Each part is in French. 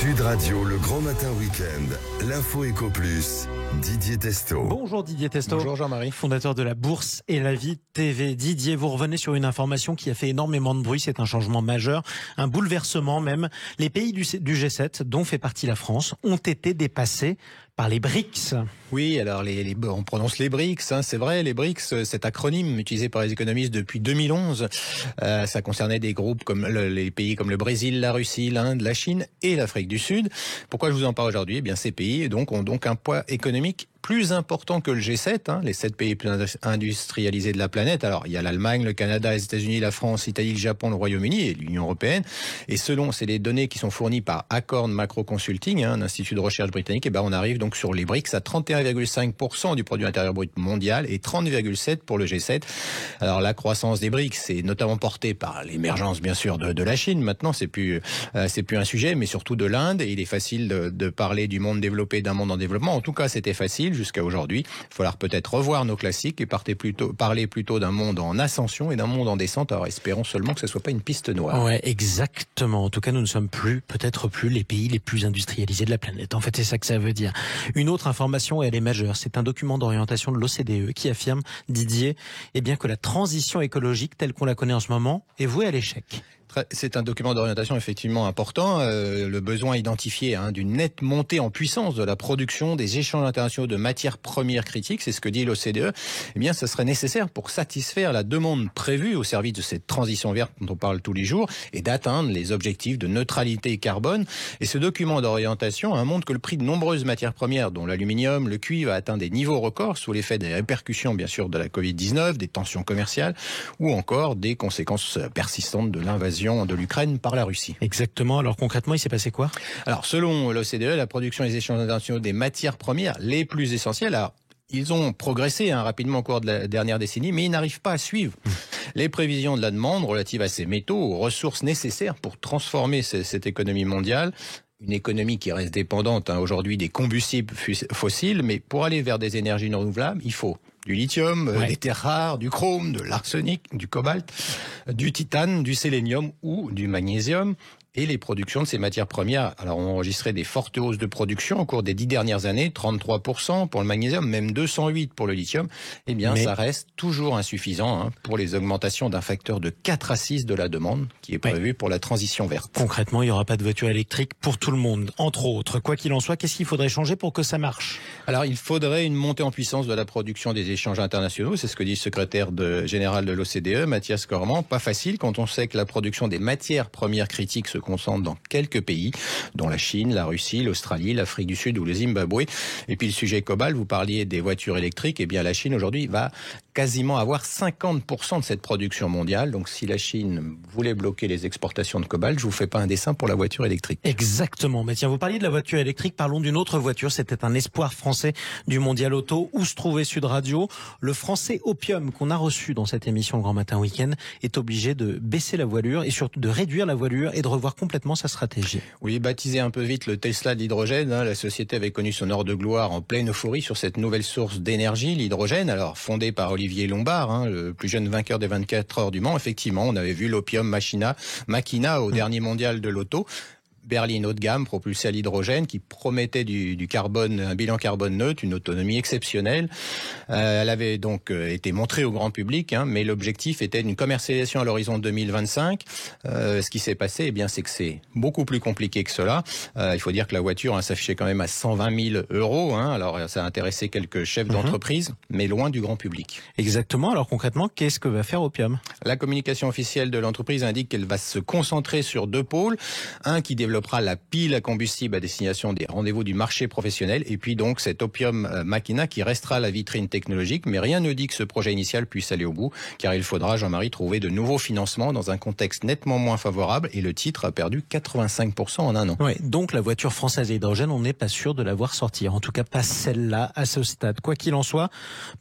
Sud Radio, le grand matin week-end, l'info Éco Plus, Didier Testo. Bonjour Didier Testo. Bonjour Jean-Marie. Fondateur de la Bourse et la Vie TV. Didier, vous revenez sur une information qui a fait énormément de bruit. C'est un changement majeur, un bouleversement même. Les pays du G7, dont fait partie la France, ont été dépassés par les BRICS. Oui, alors on prononce les BRICS, c'est vrai, les BRICS, cet acronyme utilisé par les économistes depuis 2011, ça concernait des groupes comme les pays comme le Brésil, la Russie, l'Inde, la Chine et l'Afrique du Sud. Pourquoi je vous en parle aujourd'hui ? Eh bien, ces pays ont donc un poids économique plus important que le G7, les 7 pays plus industrialisés de la planète. Alors, il y a l'Allemagne, le Canada, les États-Unis, la France, l'Italie, le Japon, le Royaume-Uni et l'Union européenne. Et c'est les données qui sont fournies par Accord Macro Consulting, un institut de recherche britannique, et on arrive donc sur les BRICS à 31,5% du produit intérieur brut mondial et 30,7% pour le G7. Alors, la croissance des BRICS est notamment portée par l'émergence, bien sûr, de la Chine. Maintenant, c'est plus un sujet, mais surtout de l'Inde. Et il est facile de parler du monde développé, d'un monde en développement. En tout cas, c'était facile jusqu'à aujourd'hui. Il va falloir peut-être revoir nos classiques et parler plutôt d'un monde en ascension et d'un monde en descente. Alors espérons seulement que ce ne soit pas une piste noire. Ouais, exactement. En tout cas, nous ne sommes peut-être plus les pays les plus industrialisés de la planète. En fait, c'est ça que ça veut dire. Une autre information, et elle est majeure, c'est un document d'orientation de l'OCDE qui affirme, Didier, que la transition écologique telle qu'on la connaît en ce moment est vouée à l'échec. C'est un document d'orientation effectivement important. Le besoin identifié d'une nette montée en puissance de la production des échanges internationaux de matières premières critiques, c'est ce que dit l'OCDE. Ça serait nécessaire pour satisfaire la demande prévue au service de cette transition verte dont on parle tous les jours et d'atteindre les objectifs de neutralité carbone. Et ce document d'orientation montre que le prix de nombreuses matières premières, dont l'aluminium, le cuivre, a atteint des niveaux records sous l'effet des répercussions, bien sûr, de la Covid-19, des tensions commerciales ou encore des conséquences persistantes de l'invasion de l'Ukraine par la Russie. Exactement. Alors concrètement, il s'est passé quoi ? Alors selon l'OCDE, la production et les échanges internationaux des matières premières les plus essentielles, ils ont progressé rapidement au cours de la dernière décennie, mais ils n'arrivent pas à suivre les prévisions de la demande relative à ces métaux, aux ressources nécessaires pour transformer cette économie mondiale. Une économie qui reste dépendante aujourd'hui des combustibles fossiles, mais pour aller vers des énergies renouvelables, il faut du lithium, des terres rares, du chrome, de l'arsenic, du cobalt, du titane, du sélénium ou du magnésium. Et les productions de ces matières premières ont enregistré des fortes hausses de production au cours des 10 dernières années, 33% pour le magnésium, même 208% pour le lithium. Ça reste toujours insuffisant pour les augmentations d'un facteur de 4 à 6 de la demande qui est prévu pour la transition verte. Concrètement, il n'y aura pas de voiture électrique pour tout le monde, entre autres. Quoi qu'il en soit, qu'est-ce qu'il faudrait changer pour que ça marche ? Alors, il faudrait une montée en puissance de la production des échanges internationaux. C'est ce que dit le secrétaire général de l'OCDE, Mathias Cormann. Pas facile quand on sait que la production des matières premières critiques se concentre dans quelques pays, dont la Chine, la Russie, l'Australie, l'Afrique du Sud ou le Zimbabwe. Et puis le sujet cobalt, vous parliez des voitures électriques. La Chine aujourd'hui va quasiment avoir 50% de cette production mondiale. Donc si la Chine voulait bloquer les exportations de cobalt, je vous fais pas un dessin pour la voiture électrique. Exactement. Mais tiens, vous parliez de la voiture électrique, parlons d'une autre voiture. C'était un espoir français du Mondial Auto. Où se trouvait Sud Radio ? Le français Opium qu'on a reçu dans cette émission Le Grand Matin Week-end est obligé de baisser la voilure et surtout de réduire la voilure et de revoir complètement sa stratégie. Oui, baptisé un peu vite le Tesla de l'hydrogène, la société avait connu son heure de gloire en pleine euphorie sur cette nouvelle source d'énergie, l'hydrogène. Alors fondée par Olivier Lombard, le plus jeune vainqueur des 24 heures du Mans, effectivement, on avait vu l'Opium Machina au dernier mondial de l'auto. Berline haut de gamme, propulsée à l'hydrogène, qui promettait du carbone, un bilan carbone neutre, une autonomie exceptionnelle. Elle avait donc été montrée au grand public, mais l'objectif était une commercialisation à l'horizon 2025. Ce qui s'est passé, c'est que c'est beaucoup plus compliqué que cela. Il faut dire que la voiture s'affichait quand même à 120 000 €. Alors ça a intéressé quelques chefs d'entreprise, mais loin du grand public. Exactement. Alors concrètement, qu'est-ce que va faire Opium ? La communication officielle de l'entreprise indique qu'elle va se concentrer sur 2 pôles. Un qui développera la pile à combustible à destination des rendez-vous du marché professionnel et puis donc cet Opium Machina qui restera la vitrine technologique, mais rien ne dit que ce projet initial puisse aller au bout car il faudra, Jean-Marie, trouver de nouveaux financements dans un contexte nettement moins favorable et le titre a perdu 85% en un an. Oui, donc la voiture française à hydrogène, on n'est pas sûr de la voir sortir, en tout cas pas celle-là à ce stade. Quoi qu'il en soit,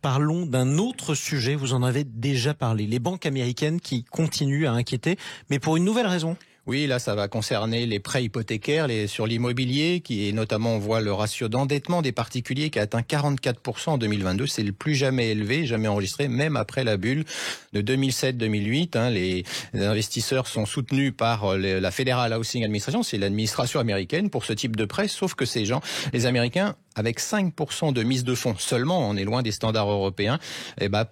parlons d'un autre sujet, vous en avez déjà parlé, les banques américaines qui continuent à inquiéter, mais pour une nouvelle raison. Oui, là, ça va concerner les prêts hypothécaires sur l'immobilier, qui est notamment, on voit le ratio d'endettement des particuliers qui a atteint 44% en 2022. C'est le plus jamais élevé, jamais enregistré, même après la bulle de 2007-2008. Les investisseurs sont soutenus par la Federal Housing Administration, c'est l'administration américaine pour ce type de prêt, sauf que ces gens, les Américains, avec 5% de mise de fonds seulement, on est loin des standards européens,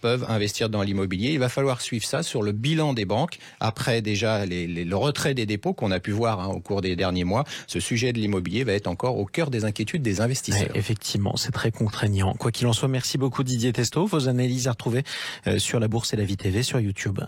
peuvent investir dans l'immobilier. Il va falloir suivre ça sur le bilan des banques. Après déjà le retrait des dépôts qu'on a pu voir au cours des derniers mois, ce sujet de l'immobilier va être encore au cœur des inquiétudes des investisseurs. Ouais, effectivement, c'est très contraignant. Quoi qu'il en soit, merci beaucoup Didier Testot. Vos analyses à retrouver sur la Bourse et la Vie TV sur YouTube.